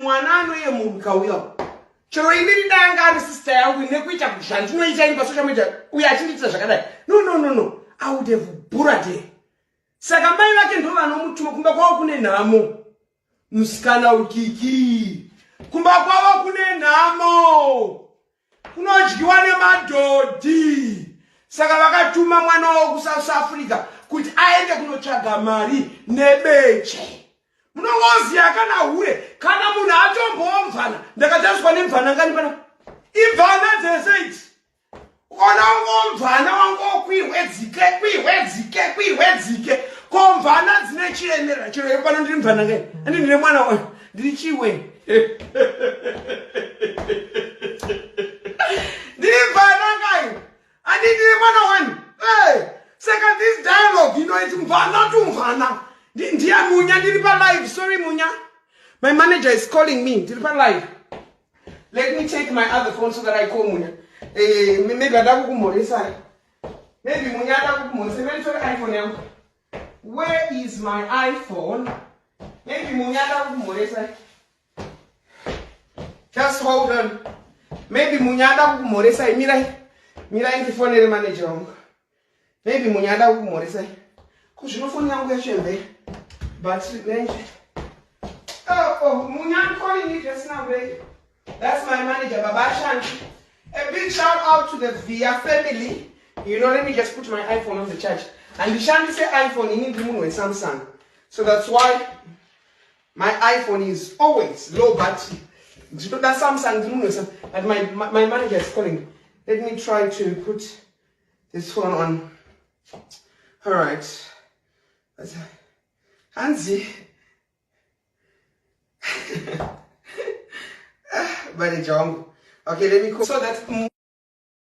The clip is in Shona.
Mwanano ye mukauya. Chero indiri danga sister yangu nekuita kushanda. Tinoita ini pa social media. Uyachinditsa zvakadai. No. I would have brought it. Saka mai vake ndo vanomutuma kumba kwavo kune nhamo. Musikana ukiki. Kumba kwavo kune nhamo. Kunodyiwa nemadhodhi. Saka vakatuma mwana wavo kuSouth Africa kuti aende kunotsvaga mari nemeche. Munongoziya kana hure kana munhu atombomvana ndakatariswa nemvana ngani pana imvana dzese idzi ona ngomvana wangu kwihwedzike komvana dzine chiremera chiro pano ndiri mvana ngani andi ndine mwana wa ndiri chiwe ndiri mvana ngani andi ndiri mwana wani saka this dialogue it's mvana to mvana. Dear Munya, did live? Sorry, Munya. My manager is calling me. Did live? Let me take my other phone so that I call Munya. Maybe I don't go maybe Munya don't go iPhone. Where is my iPhone? Maybe Munya don't go. Just hold on. Maybe Munya don't go. Mira in the phone manager. Maybe Munya don't go. Cause you know phone yangu yashembe. But Munya calling you just now, baby. That's my manager, Baba Shanti. A big shout out to the Via family. You know, let me just put my iPhone on the charge. And the Shanti say iPhone, you need to move with Samsung. So that's why my iPhone is always low battery. That's Samsung, and my manager is calling. Let me try to put this phone on. Alright. Hansi. Very jump. Okay, let me call so that